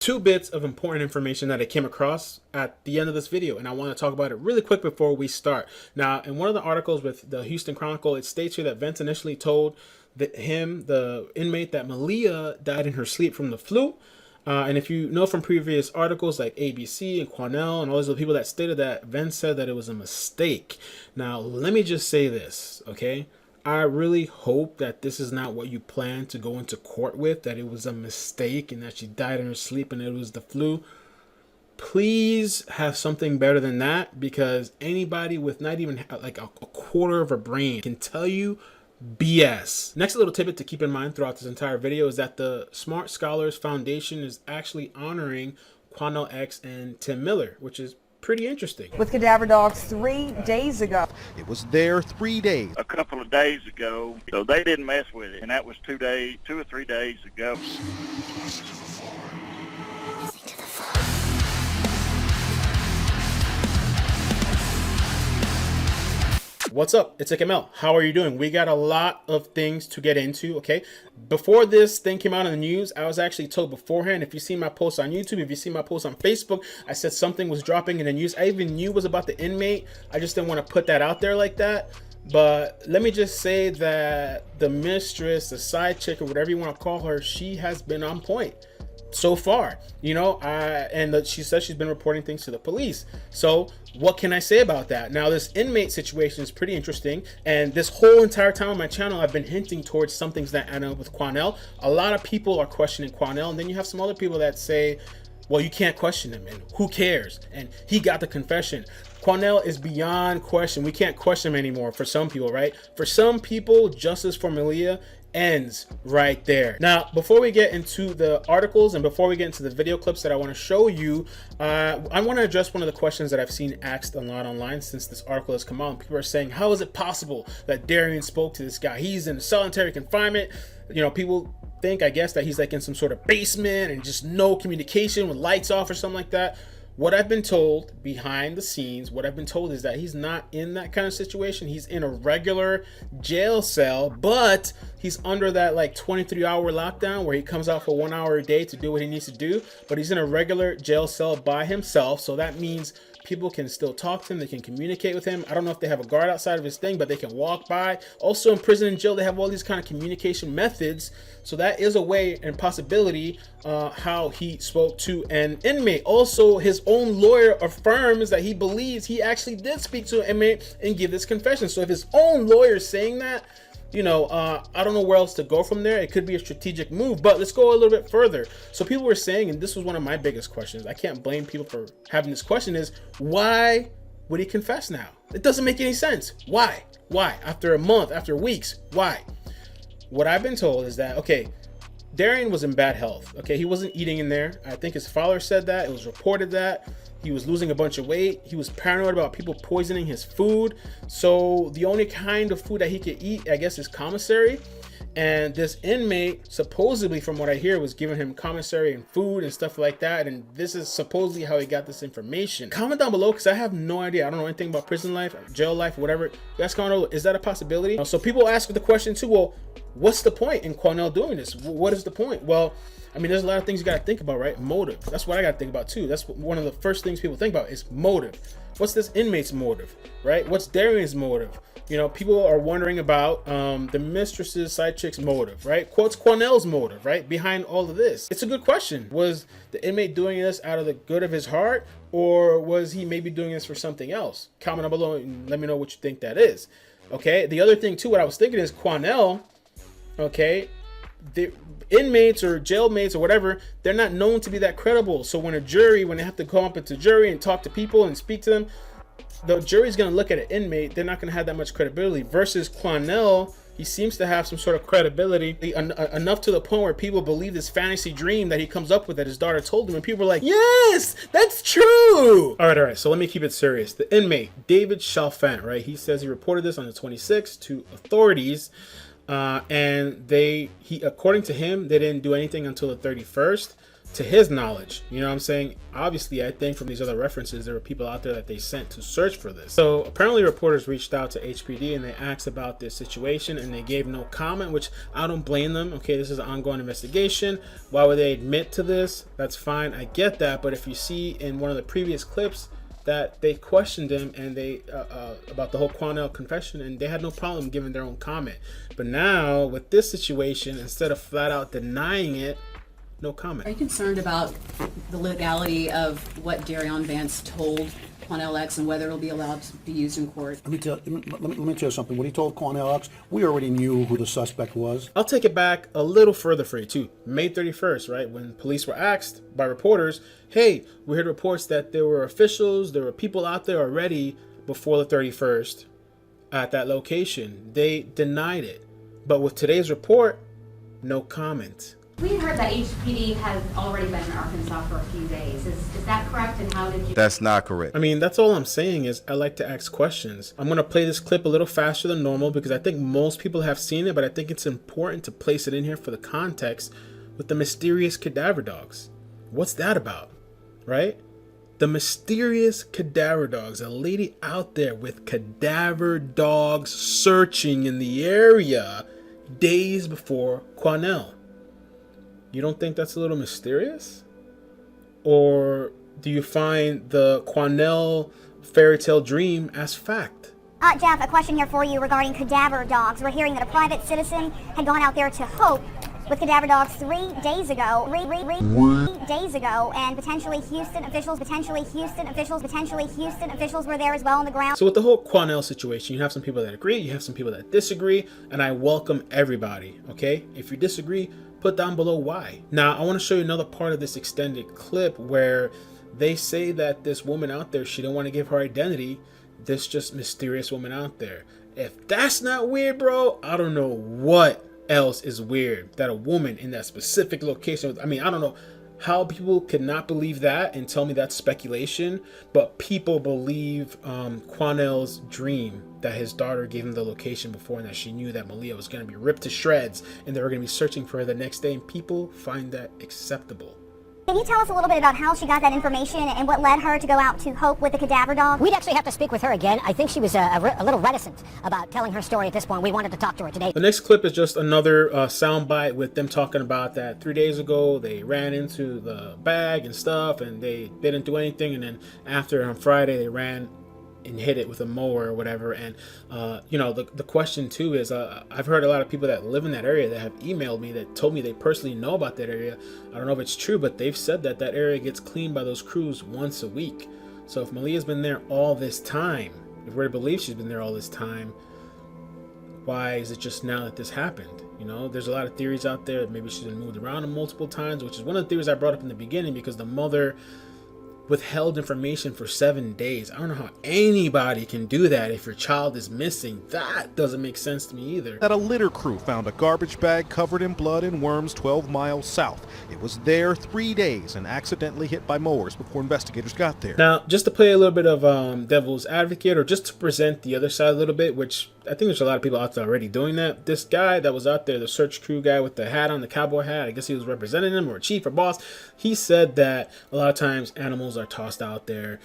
Two bits of important information that I came across at the end of this video, and I want to talk about it really quick before we start. Now, in one of the articles with the Houston Chronicle, it states here that Vence initially told the inmate, that Maleah died in her sleep from the flu. And if you know from previous articles like ABC and Quanell and all those other people that stated that, Vence said that it was a mistake. Now, let me just say this, okay? I really hope that this is not what you plan to go into court with, that it was a mistake and that she died in her sleep and it was the flu. Please have something better than that, because anybody with not even like a quarter of a brain can tell you BS. Next little tidbit to keep in mind throughout this entire video is that the Smart Scholars Foundation is actually honoring Quanell X and Tim Miller, which is pretty interesting. With cadaver dogs 3 days ago. It was there 3 days. A couple of days ago, so they didn't mess with it, and that was 2 or 3 days ago. What's up? It's iCkEdMeL. How are you doing? We got a lot of things to get into, okay? Before this thing came out in the news, I was actually told beforehand. If you see my posts on YouTube, if you see my posts on Facebook, I said something was dropping in the news. I even knew it was about the inmate. I just didn't want to put that out there like that. But let me just say that the mistress, the side chick, or whatever you want to call her, she has been on point so far, you know. She says she's been reporting things to the police. So what can I say about that? Now, this inmate situation is pretty interesting, and this whole entire time on my channel I've been hinting towards some things that I know with Quanell. A lot of people are questioning Quanell, and then you have some other people that say, well, you can't question him, and who cares, and he got the confession. Quanell is beyond question. We can't question him anymore for some people, right? For some people, justice for Maleah ends right there. Now, before we get into the articles and before we get into the video clips that I want to show you, I want to address one of the questions that I've seen asked a lot online since this article has come out. People are saying, how is it possible that Derion spoke to this guy? He's in solitary confinement. You know, people think, I guess, that he's like in some sort of basement and just no communication with lights off or something like that. What I've been told behind the scenes, what I've been told is that he's not in that kind of situation. He's in a regular jail cell, but he's under that like 23-hour lockdown where he comes out for 1 hour a day to do what he needs to do. But he's in a regular jail cell by himself. So that means people can still talk to him. They can communicate with him. I don't know if they have a guard outside of his thing, but they can walk by. Also in prison and jail, they have all these kind of communication methods. So that is a way and possibility how he spoke to an inmate. Also, his own lawyer affirms that he believes he actually did speak to an inmate and give this confession. So if his own lawyer is saying that, you know, I don't know where else to go from there. It could be a strategic move, but let's go a little bit further. So people were saying, and this was one of my biggest questions, I can't blame people for having this question, is why would he confess now? It doesn't make any sense. Why? After a month, after weeks, why? What I've been told is that, okay, Derion was in bad health. Okay, he wasn't eating in there. I think his father said that. It was reported that he was losing a bunch of weight. He was paranoid about people poisoning his food. So the only kind of food that he could eat, I guess, is commissary. And this inmate, supposedly from what I hear, was giving him commissary and food and stuff like that. And this is supposedly how he got this information. Comment down below, because I have no idea. I don't know anything about prison life, jail life, whatever. You guys comment below. Is that a possibility? So people ask the question too, well, what's the point in Quanell doing this? What is the point? Well, I mean, there's a lot of things you got to think about, right? Motive. That's what I got to think about too. That's one of the first things people think about is motive. What's this inmate's motive, right? What's Derion's motive? You know, people are wondering about the mistress's side chick's motive, right? What's Quanell's motive, right? Behind all of this. It's a good question. Was the inmate doing this out of the good of his heart, or was he maybe doing this for something else? Comment down below and let me know what you think that is. Okay. The other thing too, what I was thinking is Quanell, okay, the inmates or jailmates or whatever, they're not known to be that credible. So when they have to come up into jury and talk to people and speak to them, the jury's going to look at an inmate. They're not going to have that much credibility. Versus Quanell, he seems to have some sort of credibility enough to the point where people believe this fantasy dream that he comes up with that his daughter told him, and people are like, yes, that's true. All right, so let me keep it serious. The inmate, David Chalfant, right? He says he reported this on the 26th to authorities. And according to him, they didn't do anything until the 31st. to his knowledge. You know what I'm saying? Obviously, I think from these other references, there were people out there that they sent to search for this. So apparently reporters reached out to HPD and they asked about this situation and they gave no comment, which I don't blame them. Okay, this is an ongoing investigation. Why would they admit to this? That's fine. I get that. But if you see in one of the previous clips that they questioned him and they about the whole Quanell confession, and they had no problem giving their own comment. But now with this situation, instead of flat out denying it, no comment. Are you concerned about the legality of what Derion Vence told Quanell X and whether it'll be allowed to be used in court? Let me tell you something. When he told Quanell X, we already knew who the suspect was. I'll take it back a little further for you too. May 31st, right? When police were asked by reporters, hey, we heard reports that there were officials, there were people out there already before the 31st at that location. They denied it. But with today's report, no comment. We heard that HPD has already been in Arkansas for a few days. Is that correct? And how did you... That's not correct. I mean, that's all I'm saying is I like to ask questions. I'm going to play this clip a little faster than normal because I think most people have seen it, but I think it's important to place it in here for the context with the mysterious cadaver dogs. What's that about, right? The mysterious cadaver dogs, a lady out there with cadaver dogs searching in the area days before Quanell. You don't think that's a little mysterious? Or do you find the Quanell fairy tale dream as fact? Jeff, a question here for you regarding cadaver dogs. We're hearing that a private citizen had gone out there to Hope with cadaver dogs 3 days ago, and potentially Houston officials were there as well on the ground. So with the whole Quanell situation, you have some people that agree, you have some people that disagree, and I welcome everybody, okay? If you disagree, put down below why. Now, I want to show you another part of this extended clip where they say that this woman out there, she didn't want to give her identity, this just mysterious woman out there. If that's not weird, bro, I don't know what else is weird. That a woman in that specific location, I mean, I don't know how people could not believe that and tell me that's speculation, but people believe Quanell's dream that his daughter gave him the location before and that she knew that Maleah was going to be ripped to shreds and they were going to be searching for her the next day, and people find that acceptable. Can you tell us a little bit about how she got that information and what led her to go out to Hope with the cadaver dog? We'd actually have to speak with her again. I think she was a little reticent about telling her story at this point. We wanted to talk to her today. The next clip is just another soundbite with them talking about that 3 days ago they ran into the bag and stuff and they didn't do anything, and then after on Friday they ran and hit it with a mower or whatever. And you know, the question too is I've heard a lot of people that live in that area that have emailed me that told me they personally know about that area. I don't know if it's true, but they've said that that area gets cleaned by those crews once a week. So if Maleah's been there all this time, if we're to believe she's been there all this time, why is it just now that this happened? You know, there's a lot of theories out there. Maybe she's been moved around multiple times, which is one of the theories I brought up in the beginning, because the mother withheld information for 7 days. I don't know how anybody can do that if your child is missing. That doesn't make sense to me either. That a litter crew found a garbage bag covered in blood and worms 12 miles south. It was there 3 days and accidentally hit by mowers before investigators got there. Now, just to play a little bit of devil's advocate, or just to present the other side a little bit, which I think there's a lot of people out there already doing that. This guy that was out there, the search crew guy with the hat on, the cowboy hat, I guess he was representing him, or chief or boss. He said that a lot of times animals are tossed out there.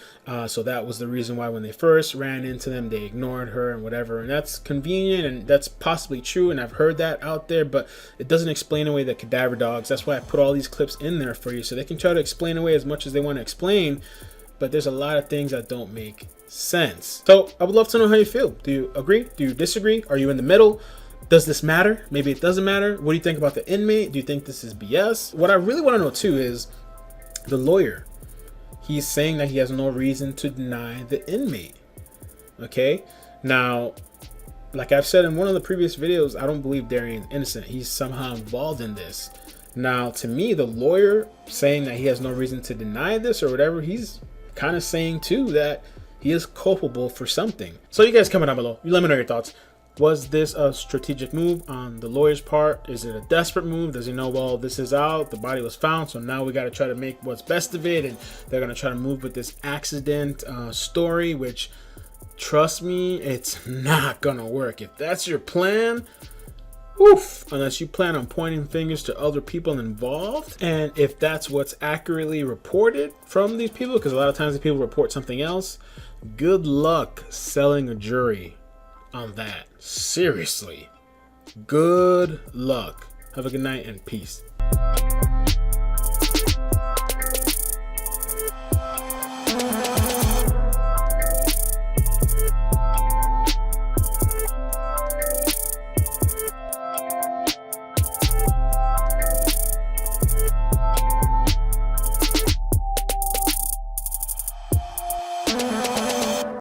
So that was the reason why when they first ran into them, they ignored her and whatever. And that's convenient, and that's possibly true. And I've heard that out there, but it doesn't explain away the cadaver dogs. That's why I put all these clips in there for you, so they can try to explain away as much as they want to explain. But there's a lot of things that don't make sense. So I would love to know how you feel. Do you agree? Do you disagree? Are you in the middle? Does this matter? Maybe it doesn't matter. What do you think about the inmate? Do you think this is BS? What I really want to know too is the lawyer. He's saying that he has no reason to deny the inmate. Okay. Now, like I've said in one of the previous videos, I don't believe Derion's innocent. He's somehow involved in this. Now, to me, the lawyer saying that he has no reason to deny this or whatever, he's kind of saying too that he is culpable for something. So you guys comment down below. You let me know your thoughts. Was this a strategic move on the lawyer's part? Is it a desperate move? Does he know, well, this is out, the body was found, so now we got to try to make what's best of it, and they're going to try to move with this accident story, which, trust me, it's not going to work. If that's your plan, Oof, unless you plan on pointing fingers to other people involved. And if that's what's accurately reported from these people, because a lot of times the people report something else, good luck selling a jury on that. Seriously. Good luck. Have a good night and peace.